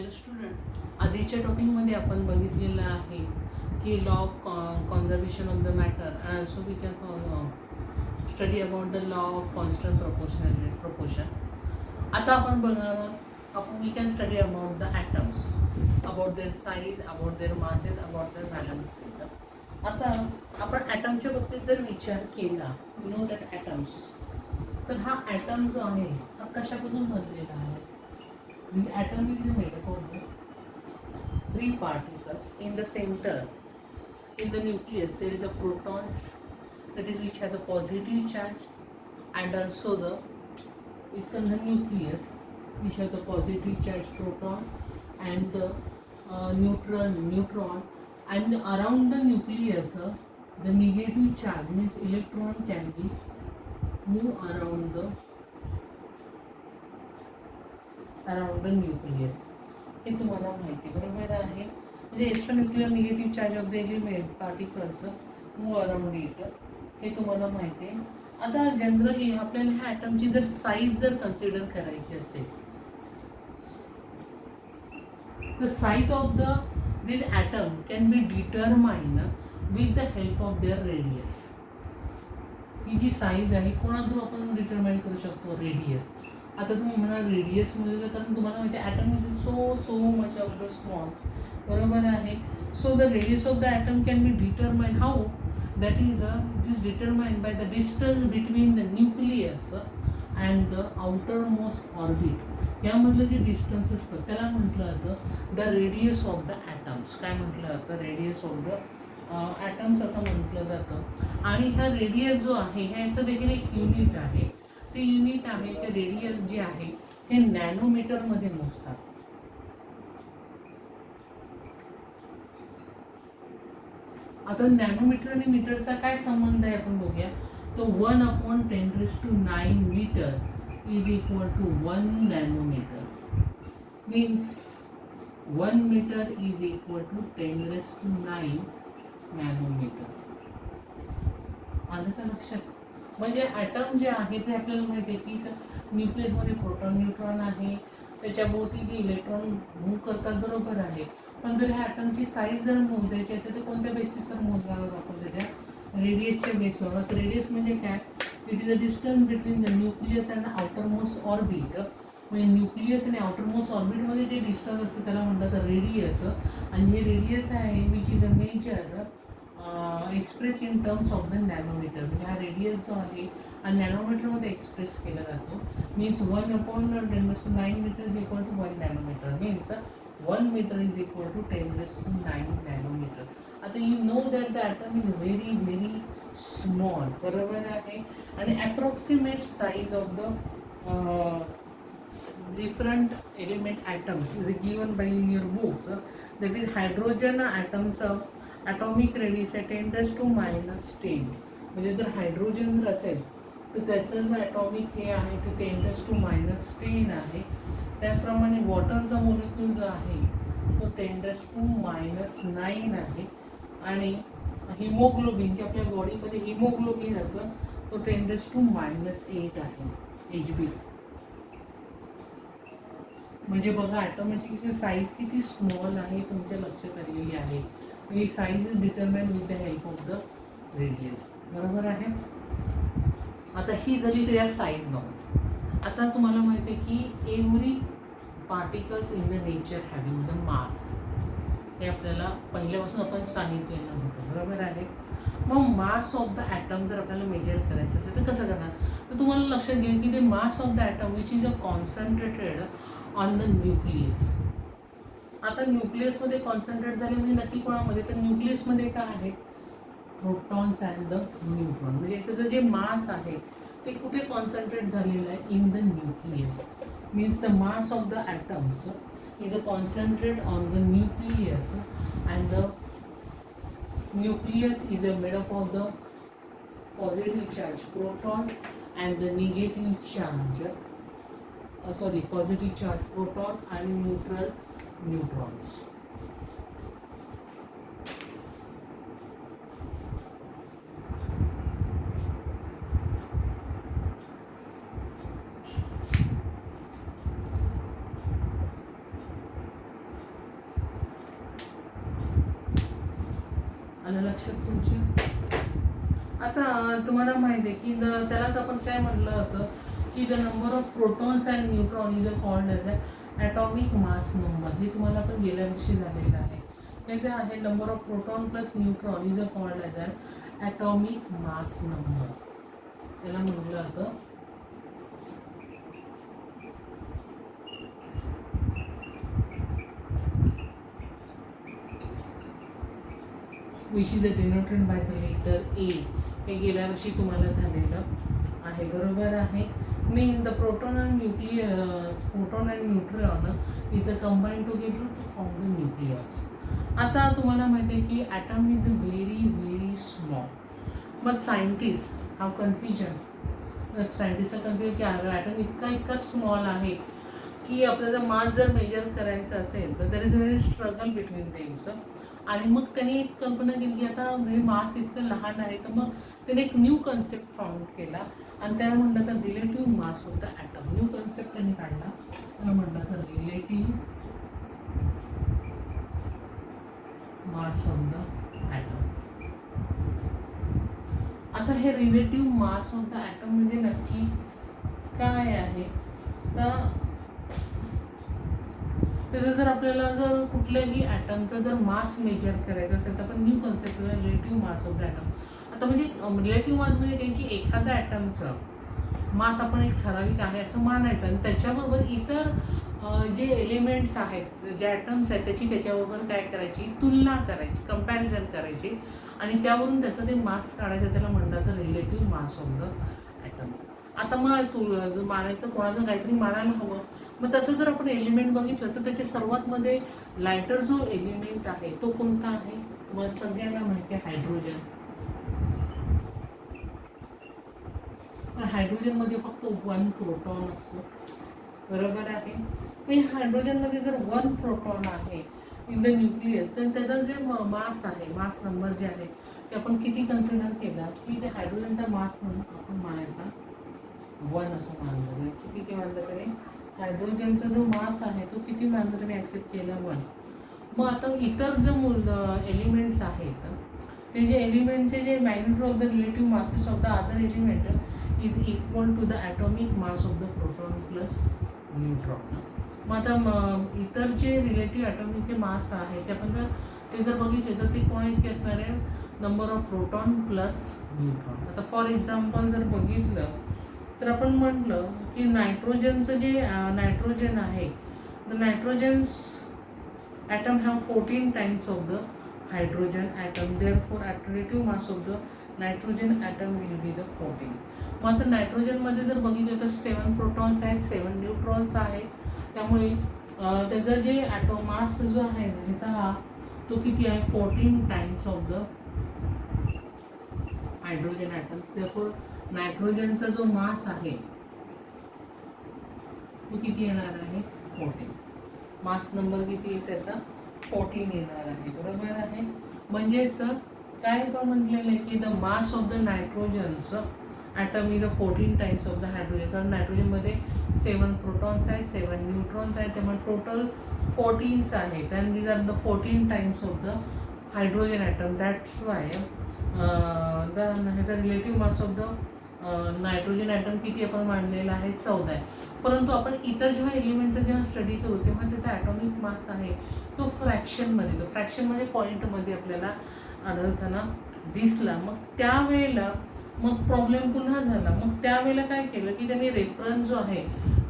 Hello student, आधीच्या टॉपिकमध्ये आपण बघितलेलं आहे की law of conservation of the matter and also we can study about the law of constant proportion. आता आपण बघणार आहोत we can study about the atoms, about their size, about their masses, about their balance. आता आपण ॲटमच्या बाबतीत जर विचार केला, यू नो दॅट ॲटम्स, तर हा ॲटम जो आहे हा कशापासून बनलेला आहे? This atom is made up of the three particles. In the center, in the nucleus, there is a protons, that is which has a positive charge, and also the nucleus, which has a positive charge proton, and the neutron, and around the nucleus, the negative charge means electron can be move around the nucleus. हे तुम्हाला माहिती बरोबर आहे. म्हणजे extra nuclear negative charge of the element particles move around it, हे तुम्हाला माहिती आहे. आता जनरली आपल्याला ह्या ॲटमची जर साईज जर कन्सिडर करायची असेल, the size of this atom can be determine with the help of their radius. ही जी साईज आहे कोणातून आपण डिटरमाइन करू शकतो? रेडियस. आता तुम्ही म्हणाल रेडियसमध्ये, तर कारण तुम्हाला माहिती आहे atom is so much of the small, बरोबर आहे. So the radius of the atom can be determine how? That it is determined by the distance between the nucleus and the outermost orbit. यामधलं जे distance असतं त्याला म्हटलं जातं the radius of the atoms. काय म्हटलं जातं? Radius of the atoms असं म्हटलं जातं. आणि ह्या रेडियस जो आहे ह्याचं देखील एक युनिट आहे. ते युनिट आहे, ते रेडियस जे आहे हे नॅनोमीटरमध्ये मोजतात. आता नॅनोमीटर आणि मीटरचा काय संबंध आहे आपण बघूया. तो 1/10⁹ metre is equal to 1 nanometre. Means 1 metre is equal to 10⁹ nanometer. आलं का लक्षात? म्हणजे ॲटम जे आहे ते आपल्याला माहिती आहे की न्यूक्लियसमध्ये प्रोटॉन न्यूट्रॉन आहे, त्याच्याभोवती जे इलेक्ट्रॉन मूव्ह करतात, बरोबर आहे. पण जर ह्या ॲटमची साईज जर मोजायची असेल तर कोणत्या बेसिसवर मोजणार आहोत आपण? त्याच्या रेडियसच्या बेसवर. तर रेडियस म्हणजे काय? It is a distance between the nucleus and outer most orbit. म्हणजे न्यूक्लियस आणि आउटर मोस्ट ऑर्बिटमध्ये जे डिस्टन्स असतं त्याला म्हणतात रेडियस. आणि हे रेडियस आहे which is a major express in terms of the nanometer. म्हणजे हा रेडियस जो आहे हा नॅनोमीटरमध्ये एक्सप्रेस केला जातो. Means 1/10⁹ metre is equal to 1 nanometre. Means 1 metre is equal to 10⁹ nanometre. आता you know that the atom is very very small, बरोबर आहे. आणि approximate size of the different element atoms is given by in your books. That is hydrogen atomचं atomic radius आहे 10⁻10. म्हणजे जर hydrogen जर असेल तर त्याचं जे ॲटॉमिक हे आहे ते 10⁻10 आहे. त्याचप्रमाणे वॉटरचा मॉलिक्यूल जो आहे तो 10⁻9 आहे. आणि हिमोग्लोबिन जे आपल्या बॉडीमध्ये हिमोग्लोबिन असतं तो 10⁻8 आहे, HB. म्हणजे बघा ॲटॉमची साईज किती स्मॉल आहे तुमच्या लक्षात आलेली आहे. ही size is determined with the help of the radius, बरोबर आहे. आता ही झाली तर या साईज बघा. आता तुम्हाला माहिती आहे की every particles in the nature having the mass, हे आपल्याला पहिल्यापासून आपण सांगितलेलं होतं, बरोबर आहे. मग मास ऑफ द ॲटम जर आपल्याला मेजर करायचं असेल तर कसं करणार? तर तुम्हाला लक्षात घेईल की ते mass of the atom which is a concentrated on the nucleus. आता न्यूक्लियसमध्ये कॉन्सन्ट्रेट झाले म्हणजे नक्की कोणामध्ये? तर न्यूक्लियसमध्ये काय आहे? Protons and the neutron. म्हणजे त्याचं जे मास आहे ते कुठे कॉन्सन्ट्रेट झालेलं आहे? In the nucleus. Means the mass of the atoms is a concentrate on the nucleus and the nucleus is a made up of the positive charge proton and the negative charge positive charge proton and neutral neutrons. आलं लक्षात तुमच्या? आता तुम्हाला माहिती आहे की त्यालाच आपण काय म्हटलं होतं की the number of protons and neutron is called as atomic mass number. हे तुम्हाला पण गेल्या वर्षी झालेलं आहे. हे जे आहे number of proton plus neutron is called as atomic mass number. त्याला म्हटलं होतं which is denoted by the letter A. हे गेल्या वर्षी तुम्हाला झालेलं आहे, बरोबर आहे. Mean the proton and neutron is a combine together to form the nucleus. आता तुम्हाला माहिती आहे की atom is very very small, but scientist have confusion. सायंटिस्टला कन्फ्युजन की ॲटम इतका स्मॉल आहे की आपल्याला मास जर मेजर करायचं असेल तर there is a very struggle between them. आणि मग त्यांनी एक कल्पना केली की आता हे मास इतकं लहान आहे, तर मग त्याने एक न्यू कन्सेप्ट फाउंड केला आणि त्याला म्हणलं तर relative mass of the atom. New concept त्यांनी काढला, त्याला म्हणलं तर relative mass of the atom. आता हे relative mass of the atom म्हणजे नक्की काय आहे? तर त्याचं जर आपल्याला जर कुठल्याही ॲटमचा जर मास मेजर करायचा असेल तर आपण new concept relative mass of the atom. आता म्हणजे रिलेटिव्ह मास म्हणजे काय की एखाद्या ॲटमचं मास आपण एक ठराविक आहे असं मानायचं आणि त्याच्याबरोबर इतर जे एलिमेंट्स आहेत, जे ॲटम्स आहेत त्याची त्याच्याबरोबर काय करायची, तुलना करायची, कंपॅरिझन करायची आणि त्यावरून त्याचं ते मास काढायचं. त्याला म्हणलं तर relative mass of the atom. आता मग मानायचं कोणाचं काहीतरी मानायला हवं. मग तसं जर आपण एलिमेंट बघितलं तर त्याच्या सर्वात मध्ये लायटर जो एलिमेंट आहे तो कोणता आहे? मग सगळ्यांना माहिती आहे हायड्रोजन. हायड्रोजनमध्ये फक्त 1 प्रोटॉन असतो, बरोबर आहे. मग हायड्रोजनमध्ये जर 1 प्रोटॉन आहे इन द न्यूक्लियस तर त्याचा जे मास आहे, मास नंबर जे आहे ते आपण किती कन्सिडर केला की ते हायड्रोजनचा मास नंबर आपण मानायचा 1 असं मानलं. किती मानलं तरी हायड्रोजनचा जो मास आहे तो किती मानलं तरी ॲक्सेप्ट केला 1. मग आता इतर जे एलिमेंट्स आहेत ते जे एलिमेंटचे जे magnitude of the relative masses of the other element is equal to the atomic mass of the proton plus neutron. मग आता इतर जे रिलेटिव्ह ॲटॉमिकचे मास आहे ते आपण ते जर बघितले तर ते कोण इतके असणार आहे? Number of proton plus neutron. आता फॉर एक्झाम्पल जर बघितलं तर आपण म्हटलं की नायट्रोजनचं जे नायट्रोजन आहे, the nitrogen's atom have 14 times of the hydrogen atom. Therefore relative mass of the nitrogen atom will be the 14. मग आता नायट्रोजनमध्ये जर बघितलं तर 7 प्रोटॉन्स आहेत, 7 न्यूट्रॉन्स आहेत. त्यामुळे त्याचा जे ॲटॉम मास जो आहे त्याचा हा तो किती आहे? 14 times of the hydrogen atoms. Therefore नायट्रोजनचा जो मास आहे तो किती येणार आहे? 14. मास नंबर किती आहे त्याचा? 14 येणार आहे, बरोबर आहे. म्हणजेच काय पण म्हटलेलं आहे की the mass of the nitrogen's atom is 14 times of the hydrogen. कारण नायट्रोजनमध्ये 7 प्रोटॉन्स आहेत, 7 न्यूट्रॉन्स आहेत, त्यामुळे टोटल 14 आहेत. And these are the 14 times of the hydrogen atom. That's why ह्याचा relative mass of the nitrogen atom किती आपण मांडलेला आहे? 14 आहे. परंतु आपण इतर जेव्हा एलिमेंटचा जेव्हा स्टडी करू तेव्हा त्याचा ॲटॉमिक मास आहे तो फ्रॅक्शनमध्ये पॉईंटमध्ये आपल्याला आढळताना दिसला. मग त्यावेळेला मग प्रॉब्लेम पुन्हा झाला. मग त्यावेळेला काय केलं की त्यांनी रेफरन्स जो आहे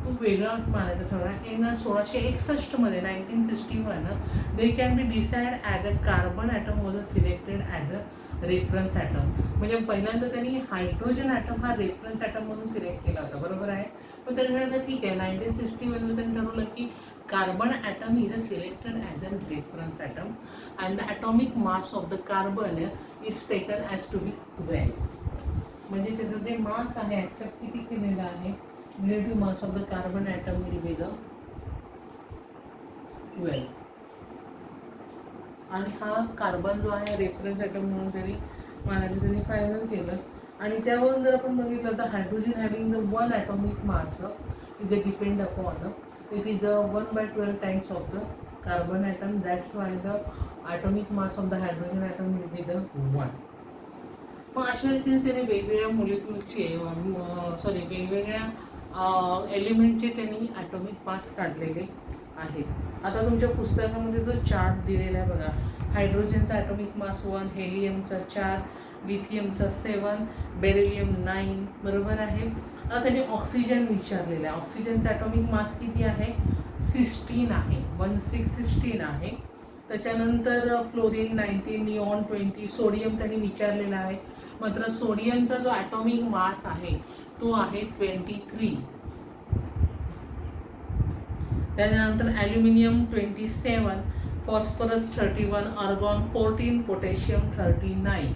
तो वेगळा मानायचा ठरवला. 1661 1961 they can be decide as a carbon atom was a selected as a reference atom. म्हणजे पहिल्यांदा त्यांनी हायड्रोजन ॲटम हा रेफरन्स ॲटम म्हणून सिलेक्ट केला होता, बरोबर आहे. पण त्यांनी म्हटलं ठीक आहे, 1961 त्यांनी ठरवलं की carbon atom is a selected as a reference atom and the atomic mass of the carbon is taken as to be 12. म्हणजे त्याचं जे मास आहे ॲक्सेप्ट किती केलेलं आहे? Relative mass of the carbon atom will be the 12. आणि हा carbon जो आहे रेफरन्स ॲटम म्हणून त्यांनी मानायचं त्यांनी फायनल केलं. आणि त्यावरून जर आपण बघितलं तर hydrogen having the 1 atomic mass is a depend upon it is 1/12 times of the carbon atom. That's why the atomic mass of the hydrogen atom will be the 1. मग अशा रीतीने त्याने वेगवेगळ्या मोलिक्यूलचे वेगवेगळ्या एलिमेंटचे त्यांनी ॲटॉमिक मास काढलेले आहेत. आता तुमच्या पुस्तकामध्ये जो चार्ट दिलेला आहे बघा, हायड्रोजनचा ॲटॉमिक मास 1, हेलियमचा 4, लिथियमचा 7, बेरिलियम 9, बरोबर आहे. आता त्यांनी ऑक्सिजन विचारलेलं आहे. ऑक्सिजनचा ॲटॉमिक मास किती आहे? 16 आहे, 16 आहे. त्याच्यानंतर फ्लोरीन 19, निऑन 20, सोडियम त्यांनी विचारलेला आहे. मात्र सोडियमचा जो ॲटॉमिक मास आहे तो आहे 23. त्याच्यानंतर ॲल्युमिनियम 27, फॉस्फरस 31, आर्गॉन 14, पोटॅशियम 39.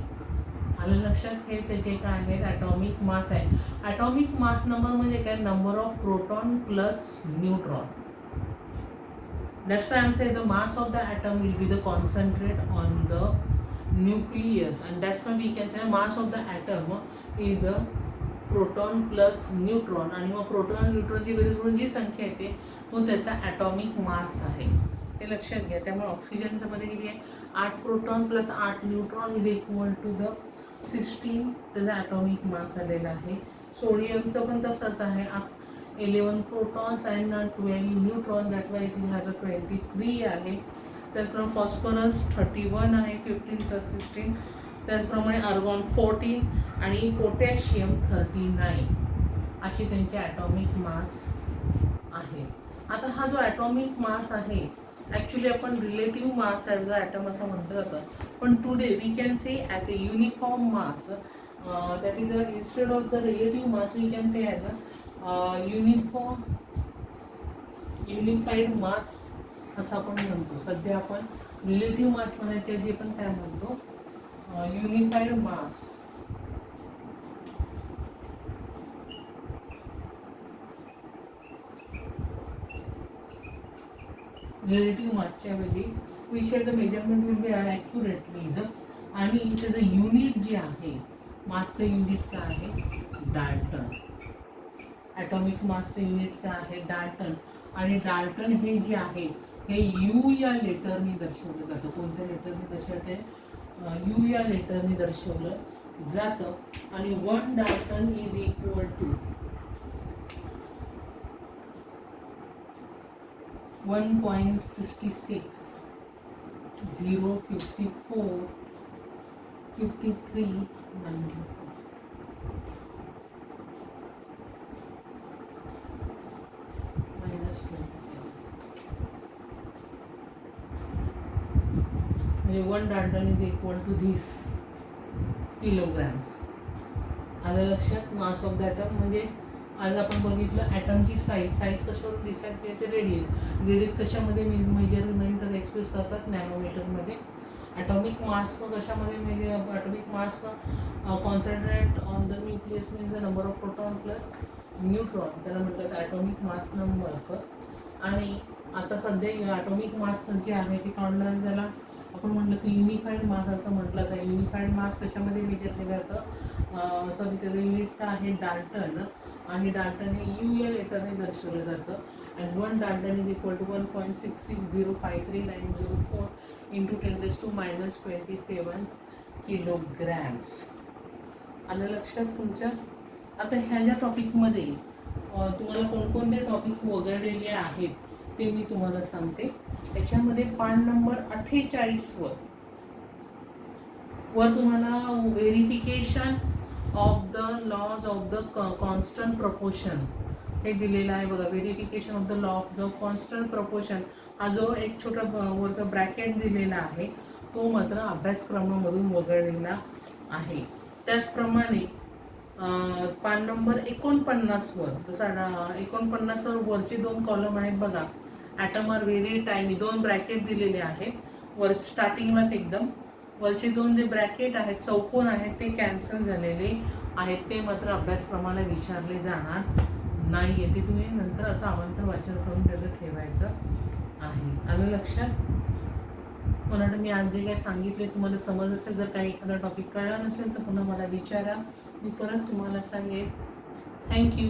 आलं लक्षात? हे त्याचे काय आहेत? ॲटॉमिक मास आहे. ॲटॉमिक मास नंबर म्हणजे काय? Number of proton plus neutron. That's why I'm saying the mass of the atom will be the concentrate on the nucleus, and that's why we can say mass of the atom is the proton plus neutron. आणि मग proton न्यूट्रॉनची बेरीज करून जी संख्या येते तो त्याचा atomic mass आहे. हे लक्षात घ्या. त्यामुळे ऑक्सिजनच्या मध्ये किती आहे? 8 proton plus 8 neutron is equal to the 16. त्याचा ॲटॉमिक मास आलेला आहे. सोडियमचं पण तसंच आहे, 11 protons and 12 neutron. That why it has 23 आहे. त्याचप्रमाणे फॉस्फरस 31 आहे, 15 प्लस 16. त्याचप्रमाणे आर्गॉन 14 आणि पोटॅशियम 39. अशी त्यांचे ॲटॉमिक मास आहे. आता हा जो ॲटॉमिक मास आहे ॲक्च्युली आपण relative mass as a atom असं म्हटलं जातं, पण today we can say as a uniform mass. That is instead of the relative mass we can say as a unified mass असं आपण म्हणतो. सध्या आपण रिलेटिव्ह मास म्हणायचे जे पण काय म्हणतो, युनिफाईड मास. रिलेटिव्ह मासच्या ऐवजी which the measurement will be accurately the, आणि त्याचं युनिट जे आहे मासचं युनिट काय आहे? डाल्टन. ॲटॉमिक मासचं युनिट काय आहे? डाल्टन. आणि डाल्टन हे जे आहे हे यू या लेटरने दर्शवलं जातं. कोणत्या लेटरने दर्शवते? यू या लेटरने दर्शवलं जातं. आणि 1 डाल्टन इज इक्वल टू 1.66, 0, 54, 53, 94. म्हणजे 1 dalton is equal to this kilograms. आलं लक्षात? मास ऑफ द ॲटम म्हणजे आज आपण बघितलं ॲटमची साईज कशावर डिसाईड केली ते रेडियस कशामध्ये मेजरमेंट एक्सप्रेस करतात? नॅनोमीटरमध्ये. ॲटॉमिक मास कशामध्ये atomic mass concentrate on the nucleus means the number of proton plus neutron, त्याला म्हणतात ॲटॉमिक मास नंबर असं. आणि आता सध्या ॲटॉमिक मास जे आहे ते काढलं त्याला आपण म्हटलं की युनिफाईड मास असं म्हटलं जातं. युनिफाईड मास कशामध्ये मेजर केलं जातं? त्याचं युनिट काय आहे? डाल्टन. आणि डाल्टन हे यू या लेटरने दर्शवलं जातं. And 1 dalton is equal to 1.66053904 into 10⁻27 kilograms. आलं लक्षात तुमच्या? आता ह्या ज्या टॉपिकमध्ये तुम्हाला कोणकोणते टॉपिक वगळलेले आहेत ते मी तुम्हाला सांगते. त्याच्यामध्ये पान नंबर 48 वर तुम्हाला verification of the laws of the constant proportion हे दिलेलं आहे बघा. Verification of the law of the constant proportion हा जो एक छोटा वरचा ब्रॅकेट दिलेला आहे तो मात्र अभ्यासक्रमामधून वगळलेला आहे. त्याचप्रमाणे पान नंबर 49 वर, जसं 49 वरचे 2 कॉलम आहेत बघा. Atom are very tiny, 2 bracket दिलेले आहेत वर स्टार्टिंगलाच एकदम. वरचे 2 जे ब्रॅकेट आहेत चौकोन आहेत ते कॅन्सल झालेले आहेत, ते मात्र अभ्यासक्रमाला विचारले जाणार नाही आहे. ते तुम्ही नंतर असं आमंत्रण वाचन करून त्याचं ठेवायचं आहे. आलं लक्षात? मला वाटतं मी आज जे काही सांगितले तुम्हाला समज असेल. जर काही एखादा टॉपिक कळला नसेल तर पुन्हा मला विचारा, मी परत तुम्हाला सांगेन. थँक्यू.